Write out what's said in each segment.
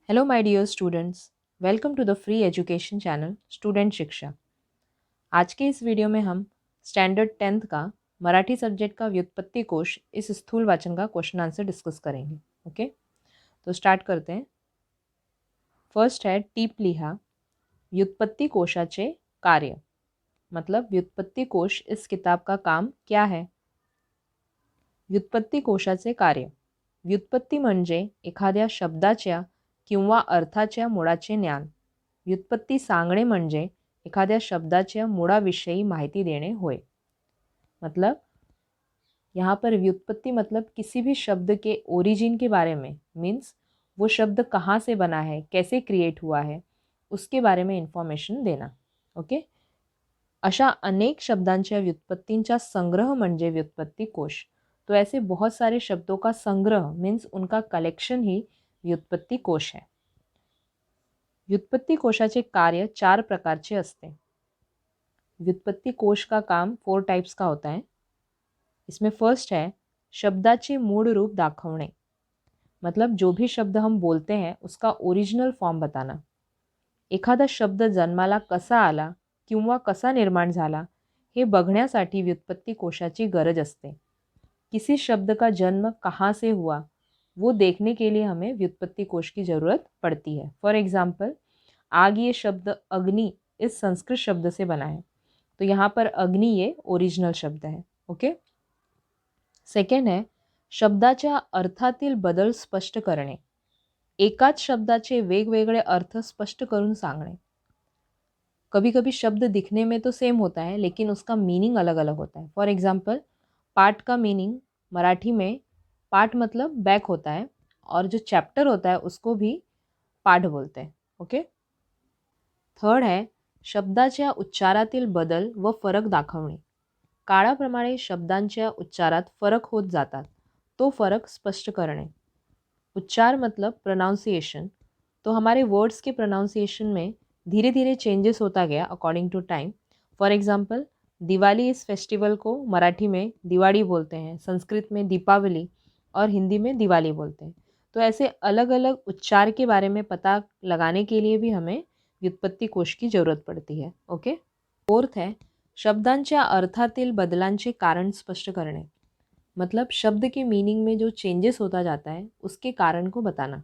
Hello my dear students, welcome to the free education channel student Shiksha. आज के इस video में हम स्टैंडर्ड 10th का मराठी सब्जेक्ट का व्युत्पत्ति कोश इस स्थूल वाचन का क्वेश्चन आंसर डिस्कस करेंगे। ओके, तो स्टार्ट करते हैं। फर्स्ट है टीप लिहा व्युत्पत्ति कोशाचे कार्य। मतलब व्युत्पत्ति कोश इस किताब का काम क्या है। व्युत्पत्ति कोशाचे कार्य। व्युत्पत्ती म्हणजे एखाद्या शब्दाच्या किंवा अर्थाच्या मुळाचे ज्ञान। व्युत्पत्ती सांगणे म्हणजे एखाद्या शब्दाच्या मुळाविषयी माहिती देणे होय। मतलब यहाँ पर व्युत्पत्ति मतलब किसी भी शब्द के ओरिजिन के बारे में, मीन्स वो शब्द कहाँ से बना है, कैसे क्रिएट हुआ है, उसके बारे में इन्फॉर्मेशन देना। ओके, अशा अनेक शब्दांच्या व्युत्पत्तींचा संग्रह म्हणजे व्युत्पत्ति कोश। तो ऐसे बहुत सारे शब्दों का संग्रह मीन्स उनका कलेक्शन ही व्युत्पत्ति कोश है। व्युत्पत्ति कोशाचे कार्य 4 प्रकारचे असते। व्युत्पत्ति कोश का काम 4 टाइप्स का होता है। इसमें फर्स्ट है शब्दाचे मूळ रूप दाखवणे। मतलब जो भी शब्द हम बोलते हैं उसका ओरिजिनल फॉर्म बताना। एखादा शब्द जन्माला कसा आला किंवा कसा निर्माण झाला हे बघण्यासाठी व्युत्पत्ति कोशाची गरज असते। किसी शब्द का जन्म कहाँ से हुआ वो देखने के लिए हमें व्युत्पत्ति कोश की ज़रूरत पड़ती है। फॉर एग्जाम्पल, आग ये शब्द अग्नि इस संस्कृत शब्द से बना है, तो यहाँ पर अग्नि ये ओरिजिनल शब्द है। ओके, सेकंड है शब्दाच्या अर्थातील बदल स्पष्ट करणे। एकाच शब्दाचे वेगवेगळे अर्थ स्पष्ट करून सांगणे। कभी कभी शब्द दिखने में तो सेम होता है लेकिन उसका मीनिंग अलग अलग होता है। फॉर एग्जाम्पल, पाठ का मीनिंग मराठी में पाठ मतलब बैक होता है और जो चैप्टर होता है उसको भी पाठ बोलते हैं। ओके, थर्ड है शब्दाच्या उच्चारातील बदल व फरक दाखवणे। काळाप्रमाणे शब्दांच्या उच्चारात फरक होत जातात, तो फरक स्पष्ट करणे। उच्चार मतलब प्रोनाउंसिएशन, तो हमारे वर्ड्स के प्रोनाउंसिएशन में धीरे धीरे चेंजेस होता गया according to time. For example, Diwali इस फेस्टिवल को मराठी में दिवाड़ी बोलते हैं, संस्कृत में दीपावली और हिंदी में दिवाली बोलते हैं। तो ऐसे अलग अलग उच्चार के बारे में पता लगाने के लिए भी हमें व्युत्पत्ति कोश की ज़रूरत पड़ती है। ओके, फोर्थ है शब्दांच्या अर्थातील बदलांचे कारण स्पष्ट करणे। मतलब शब्द के मीनिंग में जो चेंजेस होता जाता है उसके कारण को बताना।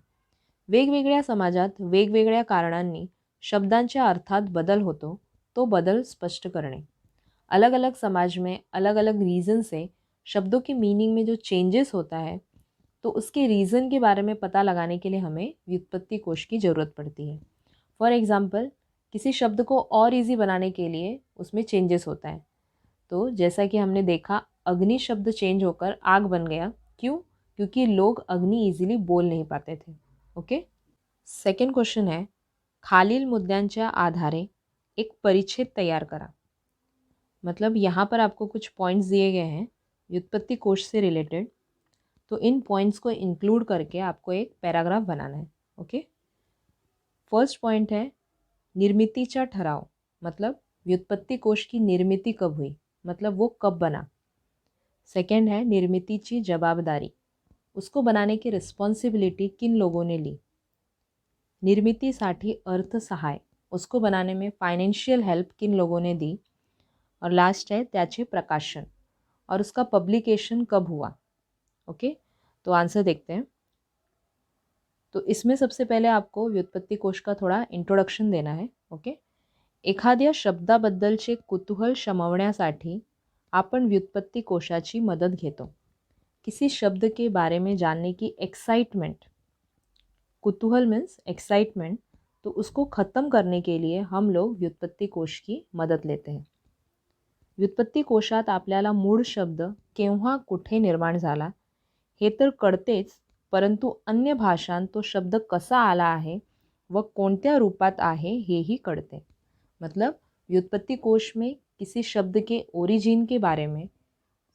वेगवेगळ्या समाजात वेगवेगळ्या कारणांनी शब्दांच्या अर्थात बदल होतो, तो बदल स्पष्ट करणे। अलग अलग समाज में अलग अलग रीज़न से शब्दों के मीनिंग में जो चेंजेस होता है तो उसके रीज़न के बारे में पता लगाने के लिए हमें व्युत्पत्ति कोश की ज़रूरत पड़ती है। फॉर एग्ज़ाम्पल, किसी शब्द को और इजी बनाने के लिए उसमें चेंजेस होता है। तो जैसा कि हमने देखा, अग्नि शब्द चेंज होकर आग बन गया। क्यों? क्योंकि लोग अग्नि इजीली बोल नहीं पाते थे। ओके, सेकंड क्वेश्चन है खालील मुद्द्यांच्या आधारे एक परिच्छेद तैयार करा। मतलब यहाँ पर आपको कुछ पॉइंट्स दिए गए हैं व्युत्पत्ति कोश से रिलेटेड, तो इन पॉइंट्स को इंक्लूड करके आपको एक पैराग्राफ बनाना है। ओके, फर्स्ट पॉइंट है निर्मितीचा ठराव। मतलब व्युत्पत्ति कोश की निर्मिती कब हुई, मतलब वो कब बना। सेकंड है निर्मितीची जवाबदारी, उसको बनाने की रिस्पॉन्सिबिलिटी किन लोगों ने ली। निर्मितीसाठी अर्थ सहाय, उसको बनाने में फाइनेंशियल हेल्प किन लोगों ने दी। और लास्ट है त्याचे प्रकाशन और उसका पब्लिकेशन कब हुआ। ओके, तो आंसर देखते हैं। तो इसमें सबसे पहले आपको व्युत्पत्ति कोश का थोड़ा इंट्रोडक्शन देना है। ओके, एखाद्या शब्दाबद्दलचे कुतूहल शमवण्यासाठी आपण व्युत्पत्ति कोशाची मदत घेतो। किसी शब्द के बारे में जानने की एक्साइटमेंट, कुतूहल मीन्स एक्साइटमेंट, तो उसको ख़त्म करने के लिए हम लोग व्युत्पत्ति कोश की मदत लेते हैं। व्युत्पत्ति कोशात आपल्याला मूळ शब्द केव्हा कुठे निर्माण झाला हे तर कळतेच, परंतु अन्य भाषांत तो शब्द कसा आला आहे व कोणत्या रूपात आहे हेही कळते। मतलब व्युत्पत्ति कोश में किसी शब्द के ओरिजिन के बारे में,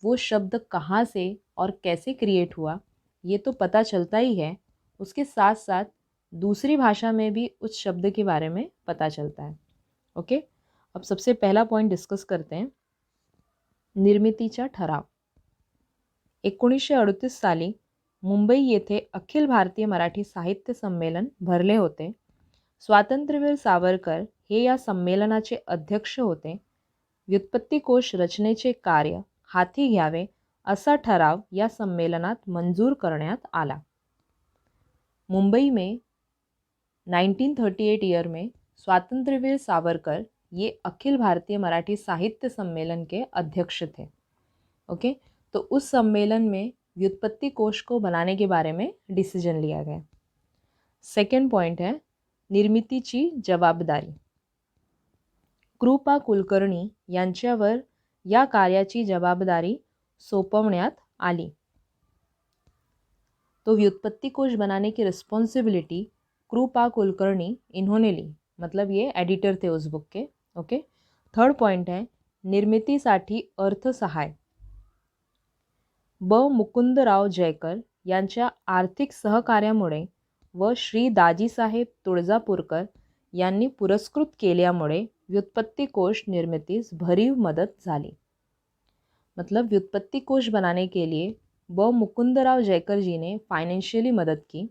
वो शब्द कहाँ से और कैसे क्रिएट हुआ ये तो पता चलता ही है, उसके साथ साथ दूसरी भाषा में भी उस शब्द के बारे में पता चलता है। ओके, अब सबसे पहला पॉइंट डिस्कस करते हैं, निर्मितीचा ठराव। 1938 साली मुंबई येथे अखिल भारतीय मराठी साहित्य संमेलन भरले होते. स्वातंत्र्यवीर सावरकर हे या संमेलनाचे अध्यक्ष होते. व्युत्पत्तिकोश रचनेचे कार्य हाती घ्यावे असा ठराव या संमेलनात मंजूर करण्यात आला. मुंबई में 1938 ईयर में स्वातंत्र्यवीर सावरकर ये अखिल भारतीय मराठी साहित्य सम्मेलन के अध्यक्ष थे. ओके, तो उस सम्मेलन में व्युत्पत्ति कोश को बनाने के बारे में डिसीजन लिया गया. सेकंड पॉइंट है निर्मितीची जबाबदारी. कृपा कुलकर्णी यांच्यावर या कार्याची जबाबदारी सोपवण्यात आली. तो व्युत्पत्ति कोश बनाने की रिस्पॉन्सिबिलिटी कृपा कुलकर्णी इन्होंने ली, मतलब ये एडिटर थे उस बुक के. ओके. थर्ड पॉइंट है निर्मितीसाठी अर्थसहाय. ब मुकुंदराव जयकर यांच्या आर्थिक सहकार्यामुळे व श्री दाजीसाहेब तुळजापूरकर यांनी पुरस्कृत केल्यामुळे व्युत्पत्ति कोश निर्मितीस भरीव मदत झाली. मतलब व्युत्पत्ति कोश बनाने के लिए ब मुकुंदराव जयकर जी ने फाइनेंशियली मदद की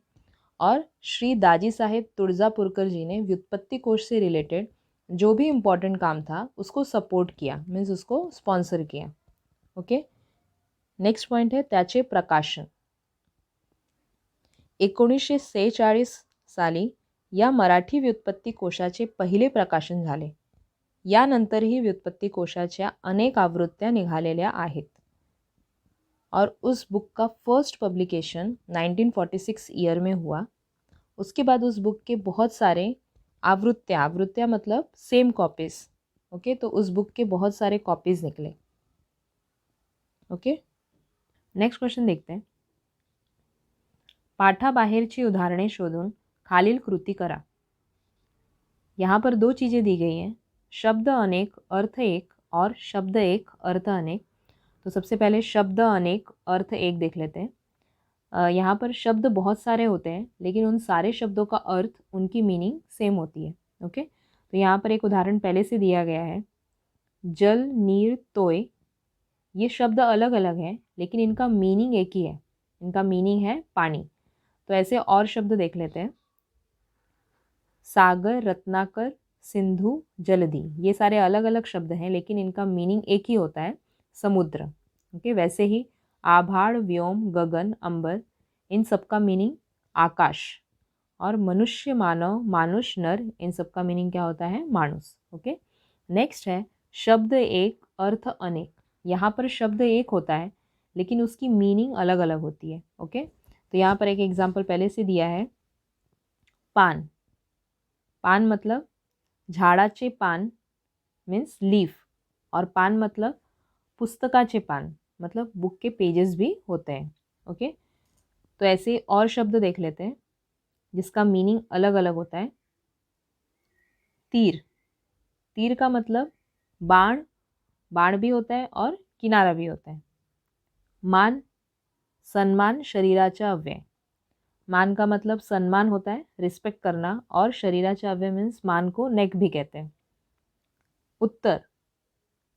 और श्री दाजी साहेब तुळजापुरकर जी ने व्युत्पत्ति कोश से रिलेटेड जो भी इम्पॉर्टेंट काम था उसको सपोर्ट किया, मीन्स उसको स्पॉन्सर किया. ओके. नेक्स्ट पॉइंट है त्याचे प्रकाशन. 1946 साली या मराठी व्युत्पत्ति कोशाचे पहिले प्रकाशन झाले. यानंतरही व्युत्पत्ति कोशाच्या अनेक आवृत्त्या निघालेल्या आहेत. और उस बुक का फर्स्ट पब्लिकेशन 1946 ईयर में हुआ. उसके बाद उस बुक के बहुत सारे आवृत्तियाँ मतलब सेम कॉपीज़. ओके, तो उस बुक के बहुत सारे कॉपीज़ निकले. ओके. नेक्स्ट क्वेश्चन देखते हैं. पाठाबाहेरची उदाहरणे शोधून खालील कृती करा. यहाँ पर दो चीज़ें दी गई हैं, शब्द अनेक अर्थ एक और शब्द एक अर्थ अनेक. तो सबसे पहले शब्द अनेक अर्थ एक देख लेते हैं. यहाँ पर शब्द बहुत सारे होते हैं लेकिन उन सारे शब्दों का अर्थ उनकी मीनिंग सेम होती है. ओके, तो यहाँ पर एक उदाहरण पहले से दिया गया है. जल नीर तोय, ये शब्द अलग अलग हैं लेकिन इनका मीनिंग एक ही है. इनका मीनिंग है पानी. तो ऐसे और शब्द देख लेते हैं. सागर, रत्नाकर, सिंधु, जलधि, ये सारे अलग अलग शब्द हैं लेकिन इनका मीनिंग एक ही होता है, समुद्र. ओके, वैसे ही आभाड़, व्योम, गगन, अंबर, इन सब का मीनिंग आकाश. और मनुष्य, मानव, मानुष, नर, इन सब का मीनिंग क्या होता है, मानुस. ओके. नेक्स्ट है शब्द एक अर्थ अनेक. यहाँ पर शब्द एक होता है लेकिन उसकी मीनिंग अलग अलग होती है. ओके, तो यहाँ पर एक एग्जाम्पल पहले से दिया है. पान. पान मतलब झाडाचे पान मीन्स लीफ, और पान मतलब पुस्तकाचे पान, मतलब बुक के पेजेस भी होते हैं. ओके, तो ऐसे और शब्द देख लेते हैं जिसका मीनिंग अलग अलग होता है. तीर. तीर का मतलब बाण, बाण भी होता है और किनारा भी होता है. मान, सम्मान, शरीराचा अव्यय. मान का मतलब सम्मान होता है, रिस्पेक्ट करना, और शरीराचा अव्यय मीन्स मान को नेक भी कहते हैं. उत्तर,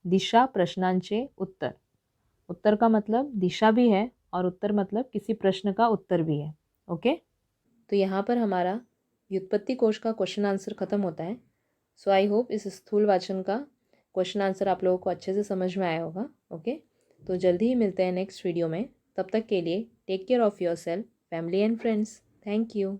दिशा, प्रश्नांचे उत्तर. उत्तर का मतलब दिशा भी है और उत्तर मतलब किसी प्रश्न का उत्तर भी है. ओके, तो यहाँ पर हमारा व्युत्पत्ति कोश का क्वेश्चन आंसर ख़त्म होता है. सो आई होप इस स्थूल वाचन का क्वेश्चन आंसर आप लोगों को अच्छे से समझ में आया होगा. ओके, तो जल्दी ही मिलते हैं नेक्स्ट वीडियो में. तब तक के लिए take care of your self, family and friends. Thank you.